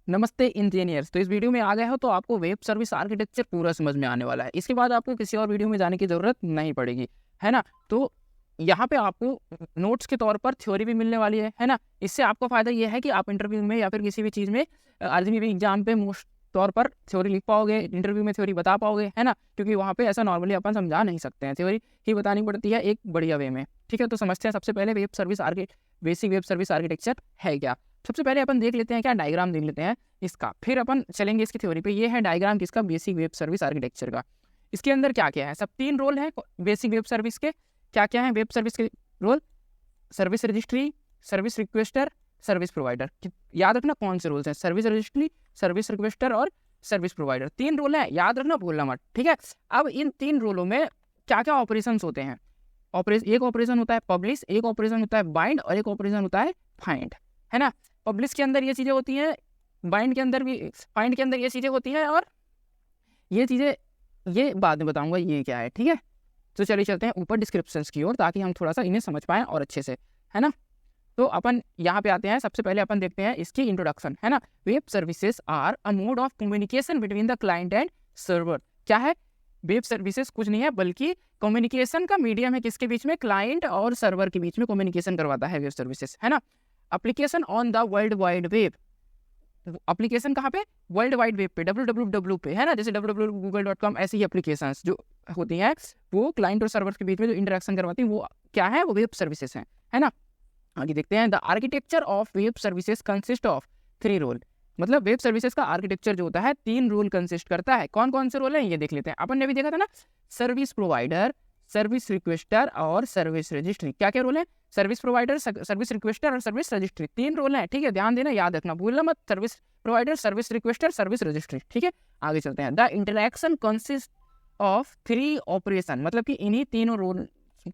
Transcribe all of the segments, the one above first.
नमस्ते इंजीनियर्स। तो इस वीडियो में आ गए हो तो आपको वेब सर्विस आर्किटेक्चर पूरा समझ में आने वाला है। इसके बाद आपको किसी और वीडियो में जाने की ज़रूरत नहीं पड़ेगी, है ना। तो यहाँ पे आपको नोट्स के तौर पर थ्योरी भी मिलने वाली है ना। इससे आपका फ़ायदा ये है कि आप इंटरव्यू में या फिर किसी भी चीज़ में आर्मी भी एग्जाम पे मोस्ट तौर पर थ्योरी लिख पाओगे, इंटरव्यू में थ्योरी बता पाओगे, है ना। क्योंकि वहाँ पे ऐसा नॉर्मली अपन समझा नहीं सकते हैं, थ्योरी ही बतानी पड़ती है एक बढ़िया वे में। ठीक है, तो समझते हैं सबसे पहले बेसिक वेब सर्विस आर्किटेक्चर है क्या। सबसे पहले अपन देख लेते हैं क्या, डायग्राम देख लेते हैं इसका, फिर अपन चलेंगे इसकी थ्योरी पे। ये है डायग्राम किसका, बेसिक वेब सर्विस आर्किटेक्चर का। इसके अंदर क्या क्या है, सब 3 रोल है बेसिक वेब सर्विस के। क्या क्या है वेब सर्विस के role? Service registry, service requester, service provider. याद रखना कौन से रोल्स हैं, सर्विस रजिस्ट्री, सर्विस रिक्वेस्टर और सर्विस प्रोवाइडर। 3 रोल है, याद रखना, भूलना मत। ठीक है, अब इन 3 रोलों में क्या क्या ऑपरेशंस होते हैं। एक ऑपरेशन होता है पब्लिश, एक ऑपरेशन होता है बाइंड और एक ऑपरेशन होता है फाइंड, है ना। पब्लिश के अंदर ये चीज़ें होती हैं, बाइंड के अंदर भी, फाइंड के अंदर ये चीज़ें होती हैं, और ये चीज़ें ये बाद में बताऊंगा ये क्या है। ठीक है, तो चलिए चलते हैं ऊपर डिस्क्रिप्शंस की ओर, ताकि हम थोड़ा सा इन्हें समझ पाएँ और अच्छे से, है ना। तो अपन यहाँ पे आते हैं, सबसे पहले अपन देखते हैं इसकी इंट्रोडक्शन, है ना। Web services are a mode of communication between the client and server. क्या है वेब सर्विसेज? कुछ नहीं है बल्कि कम्युनिकेशन का मीडियम है, किसके बीच में, क्लाइंट और सर्वर के बीच में कम्युनिकेशन करवाता है वेब सर्विसेज, है ना। Application on the world wide web. Application कहाँ पे, वर्ल्ड वाइड वेब पे, www पे, है ना। जैसे www.google.com, ऐसी ही एप्लीकेशंस जो होती हैं वो क्लाइंट और सर्वर के बीच में जो इंटरेक्शन करवाती हैं वो क्या है, वो वेब सर्विसेज हैं, है ना। आगे देखते हैं, the architecture of web services consist of 3 role. मतलब वेब सर्विसेज का आर्किटेक्चर जो होता है 3 रोल कंसिस्ट करता है। कौन कौन से रोल हैं ये देख लेते हैं। अपन ने भी देखा था ना, सर्विस प्रोवाइडर, सर्विस रिक्वेस्टर और सर्विस रजिस्ट्री। क्या क्या रोल है, सर्विस प्रोवाइडर, सर्विस रिक्वेस्टर और सर्विस रजिस्ट्री। 3 रोल हैं, ठीक है, ध्यान देना, याद रखना, भूलना मत। Service provider, service requester, service registry. ठीक है, आगे चलते हैं। The interaction consist of 3 operation. मतलब कि इन्हीं तीनों रोल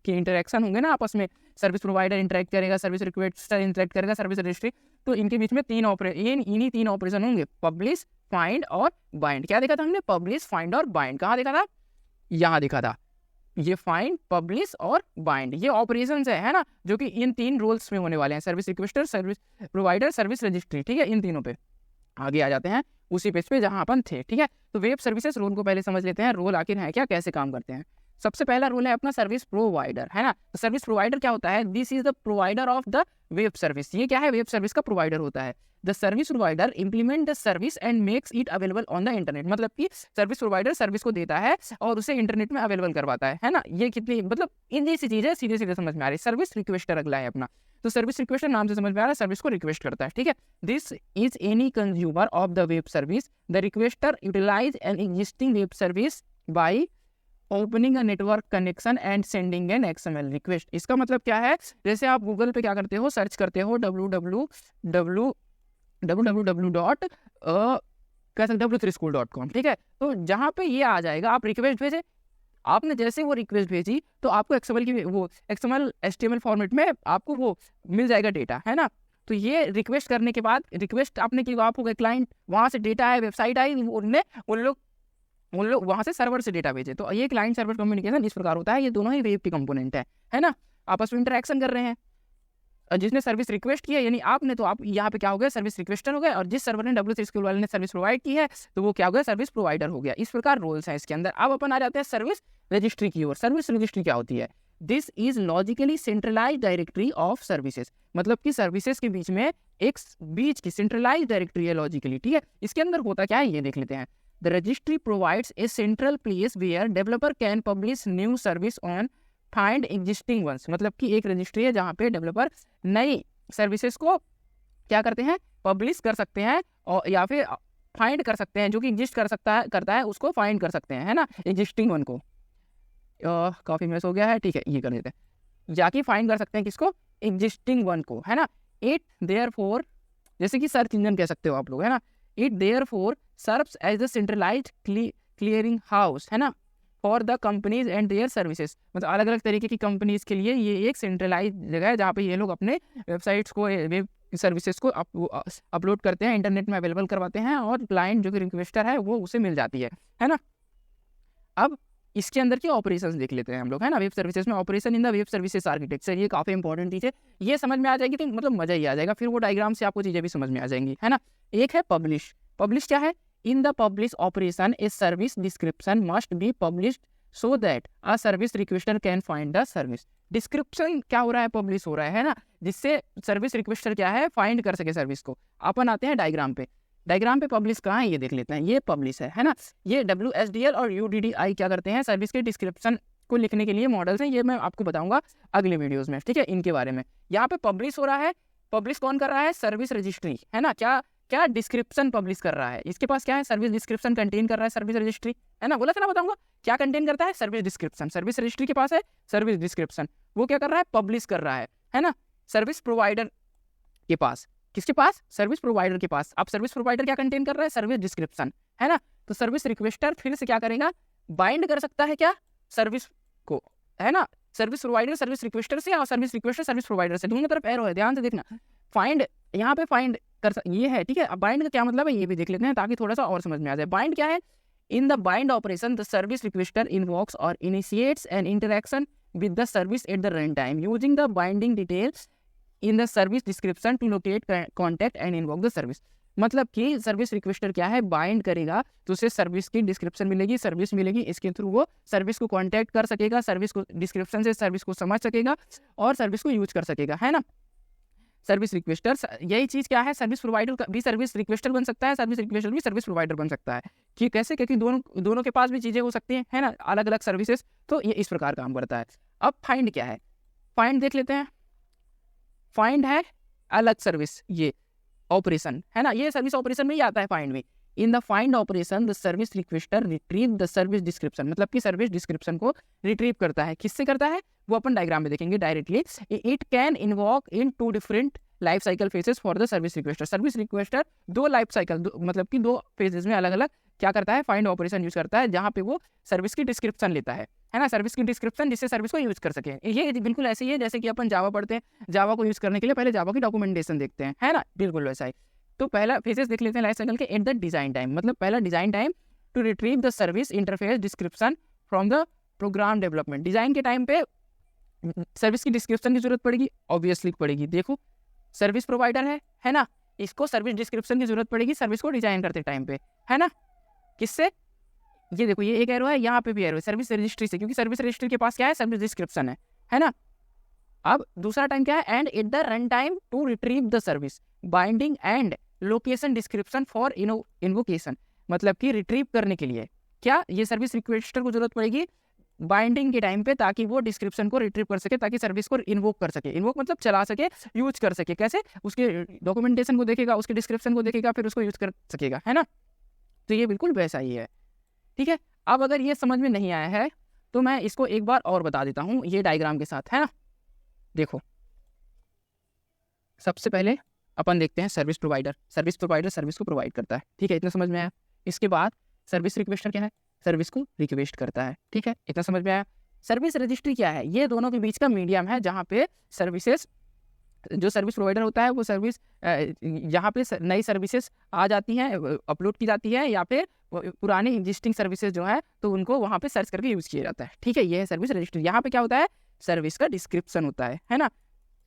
के इंटरेक्शन होंगे ना आपस में। सर्विस प्रोवाइडर इंटरेक्ट करेगा, सर्विस रिक्वेस्टर इंटरेक्ट करेगा, सर्विस रजिस्ट्री। तो इनके बीच में इन्हीं 3 ऑपरेशन होंगे, पब्लिश, फाइंड और बाइंड। क्या देखा था हमने, पब्लिश, फाइंड और बाइंड। कहाँ देखा था, यहाँ देखा था। ये फाइंड, पब्लिश और बाइंड, ये ऑपरेशंस है ना, जो कि इन 3 रोल्स में होने वाले हैं, service requester, service provider, service registry. ठीक है, इन तीनों पे आगे आ जाते हैं उसी पेज पे जहां अपन थे। ठीक है, तो वेब सर्विसेज रोल को पहले समझ लेते हैं, रोल आखिर है क्या, कैसे काम करते हैं। सबसे पहला रोल है अपना सर्विस प्रोवाइडर, है ना। तो सर्विस प्रोवाइडर क्या होता है, this is the provider of the web service. ये क्या है, वेब सर्विस का प्रोवाइडर होता है। The service provider implement the service and makes it available on the internet. मतलब कि सर्विस प्रोवाइडर सर्विस को देता है और उसे इंटरनेट में अवेलेबल करवाता है ना। ये कितनी मतलब इन जैसी चीज़ें सीधे सीधे समझ में आ रही है। सर्विस रिक्वेस्टर अगला है अपना, तो सर्विस रिक्वेस्टर नाम से समझ में आ रहा है, सर्विस को रिक्वेस्ट करता है। ठीक है, this is any consumer of the web service. The requester utilize an existing web service by opening a network connection and sending an XML request. इसका मतलब क्या है, जैसे आप गूगल पे क्या करते हो, सर्च करते हो www.w3school.com। ठीक है, तो जहाँ पे ये आ जाएगा, आप रिक्वेस्ट भेजे, आपने जैसे वो रिक्वेस्ट भेजी तो आपको XML HTML फॉर्मेट में आपको वो मिल जाएगा डेटा, है ना। तो ये रिक्वेस्ट करने के बाद, रिक्वेस्ट आपने की, आप हो गए क्लाइंट, वहाँ से डेटा आया, वेबसाइट आई, उन लोग वहाँ से सर्वर से डेटा भेजे। तो ये क्लाइंट सर्वर कम्युनिकेशन इस प्रकार होता है। ये दोनों ही वेब के कंपोनेंट है ना, आपस में इंटरेक्शन कर रहे हैं। और जिसने सर्विस रिक्वेस्ट की है यानी आपने, तो आप यहाँ पे क्या हो गया, सर्विस रिक्वेस्टर हो गए, और जिस सर्वर ने W3 स्कूल वाले ने सर्विस प्रोवाइड की है तो वो क्या हो गया, सर्विस प्रोवाइडर हो गया। इस प्रकार रोल्स हैं इसके अंदर। अब अपन आ जाते हैं सर्विस रजिस्ट्री की ओर। सर्विस रजिस्ट्री क्या होती है, this is logically centralize directory of services. मतलब कि सर्विसेज के बीच में एक बीच की सेंट्रलाइज डायरेक्टरी है लॉजिकली। ठीक है, इसके अंदर होता क्या है ये देख लेते हैं। The registry provides a central place where developer can publish new service on find existing ones। मतलब कि एक रजिस्ट्री है जहाँ पे डेवलपर नई सर्विसेज को क्या करते हैं, पब्लिश कर सकते हैं, और या फिर फाइंड कर सकते हैं, जो कि एग्जिस्ट करता है उसको फाइंड कर सकते हैं, है ना, एग्जिस्टिंग वन को। काफी मिस हो गया है, ठीक है, ये कर देते हैं, जाके फाइंड कर सकते हैं किसको, एग्जिस्टिंग वन को, है ना। इट देयरफॉर, जैसे कि सर्च इंजन कह सकते हो आप लोग, है ना। It therefore serves as the centralized clearing house, है ना, for the companies and their services. मतलब अलग अलग तरीके की कंपनीज के लिए ये एक सेंट्रलाइज जगह है जहाँ पे ये लोग अपने वेबसाइट्स को, वेब सर्विसेज को अपलोड करते हैं, इंटरनेट में अवेलेबल करवाते हैं, और क्लाइंट जो कि रिक्वेस्टर है वो उसे मिल जाती है ना। अब इसके अंदर के ऑपरेशंस देख लेते हैं हम लोग, है ना। वेब सर्विसेज में operation in the web services architecture, ये काफ़ी इंपॉर्टेंट चीज़ है। ये समझ में आ जाएगी तो मतलब मजा ही आ जाएगा, फिर वो डायग्राम से आपको चीज़ें भी समझ में आ जाएंगी, है ना। एक है पब्लिश। पब्लिश क्या है? In the publish operation a service description must be published so that a service requester can find the service. Description क्या हो रहा है? पब्लिश हो रहा है ना, जिससे सर्विस रिक्वेस्टर क्या है? फाइंड कर सके सर्विस को। अपन आते हैं डायग्राम पे। डायग्राम पे पब्लिश कहाँ है ये देख लेते हैं। ये पब्लिश है ना। ये WSDL और UDDI क्या करते हैं? सर्विस के डिस्क्रिप्शन को लिखने के लिए मॉडल्स हैं। ये मैं आपको बताऊंगा अगले वीडियोस में, ठीक है, इनके बारे में। यहाँ पे पब्लिश हो रहा है। पब्लिश कौन कर रहा है? सर्विस रजिस्ट्री, है ना। क्या क्या डिस्क्रिप्शन पब्लिश कर रहा है? इसके पास क्या है? सर्विस डिस्क्रिप्शन कंटेन कर रहा है सर्विस रजिस्ट्री, है ना। बोला था ना, बताऊंगा क्या कंटेन करता है? Service description. सर्विस रजिस्ट्री के पास है सर्विस डिस्क्रिप्शन, वो क्या कर रहा है? पब्लिश कर रहा है ना। सर्विस प्रोवाइडर के पास, किसके पास? सर्विस प्रोवाइडर के पास। अब सर्विस प्रोवाइडर क्या कंटेन कर रहा है? सर्विस डिस्क्रिप्शन, है ना। तो सर्विस रिक्वेस्टर फिर से क्या करेगा? बाइंड कर सकता है क्या? सर्विस को, है ना। सर्विस प्रोवाइडर सर्विस रिक्वेस्टर से और सर्विस रिक्वेस्टर सर्विस प्रोवाइडर से, दोनों तरफ एरो है, ध्यान से देखना। फाइंड यहाँ पे फाइंड कर ये है, ठीक है। अब बाइंड का क्या मतलब है ये भी देख लेते हैं ताकि थोड़ा सा और समझ में आ जाए। बाइंड क्या है? In the bind operation the service requester invokes और initiates an interaction with the service at the run time using the binding details in the service description to locate contact and invoke the service. मतलब कि service requester क्या है? Bind करेगा तो उसे service की description मिलेगी, सर्विस मिलेगी, इसके थ्रू वो सर्विस को कॉन्टैक्ट कर सकेगा, सर्विस को डिस्क्रिप्शन से सर्विस को समझ सकेगा और सर्विस को यूज कर सकेगा, है ना। सर्विस रिक्वेस्टर, यही चीज़ क्या है? सर्विस प्रोवाइडर भी सर्विस रिक्वेस्टर बन सकता है, सर्विस रिक्वेस्टर भी सर्विस प्रोवाइडर बन सकता है। कि कैसे? क्योंकि दोनों के पास भी चीज़ें हो सकती हैं, है ना, अलग अलग सर्विसेज। तो ये इस प्रकार काम करता है। अब फाइंड क्या है? फाइंड देख लेते हैं। फाइंड है अलग सर्विस, ये ऑपरेशन, है ना। ये सर्विस ऑपरेशन में ही आता है फाइंड में। In the find operation the service requester retrieve the service description, मतलब कि सर्विस डिस्क्रिप्शन को रिट्रीव करता है। किससे करता है वो अपन डायग्राम में देखेंगे directly. It can invoke in 2 different life cycle phases for the service requester. Service requester 2 life cycle, मतलब कि 2 फेजेस में अलग अलग क्या करता है? फाइंड ऑपरेशन यूज करता है, जहाँ पे वो सर्विस की डिस्क्रिप्शन लेता है ना, सर्विस की डिस्क्रिप्शन, जिससे सर्विस को यूज कर सके। ये बिल्कुल ऐसे ही है जैसे कि अपन जावा पढ़ते हैं। जावा को यूज करने के लिए पहले जावा की डॉक्यूमेंटेशन देखते हैं, है ना, बिल्कुल वैसा ही। तो पहला फेजेस देख लेते हैं लाइफ साइकिल के। एट द डिजाइन टाइम, मतलब पहला design time to retrieve the service interface description from the program development. Design के टाइम पे सर्विस की डिस्क्रिप्शन की जरूरत पड़ेगी, ऑब्वियसली पड़ेगी। देखो सर्विस प्रोवाइडर है ना, इसको सर्विस डिस्क्रिप्शन की जरूरत पड़ेगी सर्विस को डिजाइन करते टाइम पे, है ना। किससे? ये देखो ये एक एरो है, यहाँ पे भी एरो है, सर्विस रजिस्ट्री से, क्योंकि सर्विस रजिस्ट्री के पास क्या है? सर्विस डिस्क्रिप्शन है ना। अब दूसरा टाइम क्या है? And at the run time to retrieve the service binding and location description for invocation, मतलब कि रिट्रीव करने के लिए क्या ये सर्विस रिक्वेस्टर को जरूरत पड़ेगी बाइंडिंग के टाइम पे, ताकि वो डिस्क्रिप्शन को रिट्रीव कर सके, ताकि सर्विस को इन्वोक कर सके। इन्वोक मतलब चला सके, यूज कर सके। कैसे? उसके डॉक्यूमेंटेशन को देखेगा, उसके डिस्क्रिप्शन को देखेगा, फिर उसको यूज कर सकेगा, है ना। तो ये बिल्कुल वैसा ही है, ठीक है। अब अगर ये समझ में नहीं आया है तो मैं इसको एक बार और बता देता हूँ ये डायग्राम के साथ, है ना। देखो सबसे पहले अपन देखते हैं service provider. Service provider service को प्रोवाइड करता है, ठीक है, इतना समझ में आया। इसके बाद सर्विस रिक्वेस्टर क्या है? सर्विस को रिक्वेस्ट करता है, ठीक है, इतना समझ में आया। सर्विस रजिस्ट्री क्या है? ये दोनों के बीच का मीडियम है, जहाँ पे सर्विसेज, जो सर्विस प्रोवाइडर होता है वो सर्विस, यहाँ पे नई सर्विसेज आ जाती हैं, अपलोड की जाती है, या फिर पुरानी एग्जिस्टिंग सर्विसेज जो है तो उनको वहाँ पे सर्च करके यूज़ किया जाता है, ठीक है। ये है सर्विस रजिस्ट्री। यहाँ पे क्या होता है? सर्विस का डिस्क्रिप्शन होता है ना।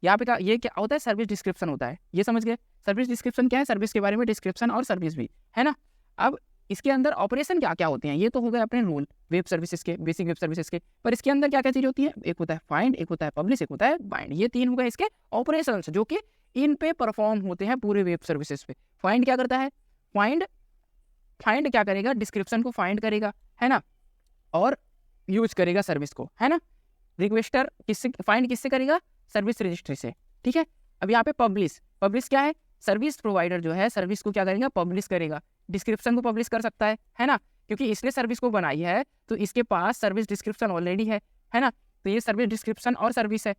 यहाँ पे ये क्या होता है? सर्विस डिस्क्रिप्शन होता है, ये समझ गए। सर्विस डिस्क्रिप्शन क्या है? सर्विस के बारे में डिस्क्रिप्शन और सर्विस भी, है ना। अब इसके अंदर ऑपरेशन क्या क्या होते हैं ये तो हो गए अपने रूल वेब सर्विसेज के, बेसिक वेब सर्विसेज के। पर इसके अंदर क्या क्या चीज़ होती है? एक होता है फाइंड, एक होता है पब्लिश, एक होता है बाइंड। ये 3 हो गए इसके ऑपरेशन, जो कि इन पे परफॉर्म होते हैं पूरे वेब सर्विसेज पे। फाइंड क्या करता है? फाइंड क्या करेगा? डिस्क्रिप्शन को फाइंड करेगा, है ना, और यूज करेगा सर्विस को, है ना। रिक्वेस्टर फाइंड किससे करेगा? सर्विस रजिस्ट्री से, ठीक है। अब यहाँ पे पब्लिश क्या है? सर्विस प्रोवाइडर जो है सर्विस को क्या करेगा? पब्लिश करेगा। डिस्क्रिप्शन को पब्लिश कर सकता है ना, क्योंकि इसने सर्विस को बनाई है तो इसके पास सर्विस डिस्क्रिप्शन ऑलरेडी है ना। तो ये सर्विस डिस्क्रिप्शन और सर्विस है,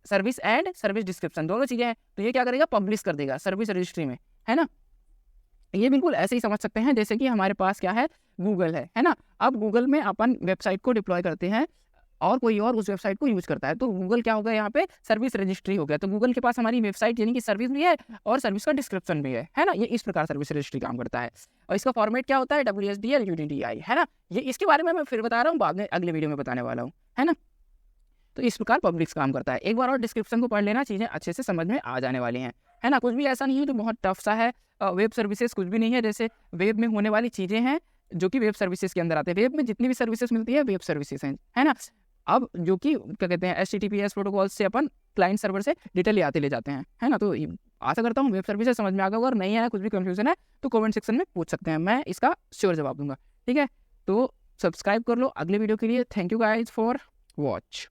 सर्विस एंड सर्विस डिस्क्रिप्शन दोनों चीजें हैं। तो ये क्या करेगा? पब्लिश कर देगा सर्विस रजिस्ट्री में, है ना। ये बिल्कुल ऐसे ही समझ सकते हैं जैसे कि हमारे पास क्या है? गूगल है ना। अब गूगल में अपन वेबसाइट को डिप्लॉय करते हैं और कोई और उस वेबसाइट को यूज करता है। तो गूगल क्या हो गया यहाँ पे, सर्विस रजिस्ट्री हो गया। तो गूगल के पास हमारी वेबसाइट यानी कि सर्विस भी है और सर्विस का डिस्क्रिप्शन भी है ना। ये इस प्रकार सर्विस रजिस्ट्री काम करता है। और इसका फॉर्मेट क्या होता है, WSDL UDDI, है ना। ये इसके बारे में मैं फिर बता रहा हूँ, बाद में अगले वीडियो में बताने वाला हूँ, है ना। तो इस प्रकार पब्लिक्स काम करता है। एक बार और डिस्क्रिप्शन को पढ़ लेना, चीज़ें अच्छे से समझ में आ जाने वाली हैं, है ना। कुछ भी ऐसा नहीं है जो बहुत टफ सा है। वेब सर्विसेज कुछ भी नहीं है, जैसे वेब में होने वाली चीज़ें हैं जो कि वेब सर्विसेज के अंदर आते हैं। वेब में जितनी भी सर्विसेज मिलती है वेब सर्विसेज हैं, है ना। अब जो कि क्या कहते हैं, HTTPS प्रोटोकॉल से अपन क्लाइंट सर्वर से डेटा ले जाते हैं, है ना। तो आशा करता हूँ वेब सर्विसेज समझ में आ गया होगा। और नहीं आया, कुछ भी कंफ्यूजन है तो कमेंट सेक्शन में पूछ सकते हैं, मैं इसका श्योर जवाब दूंगा, ठीक है। तो सब्सक्राइब कर लो अगले वीडियो के लिए। Thank you guys for watch.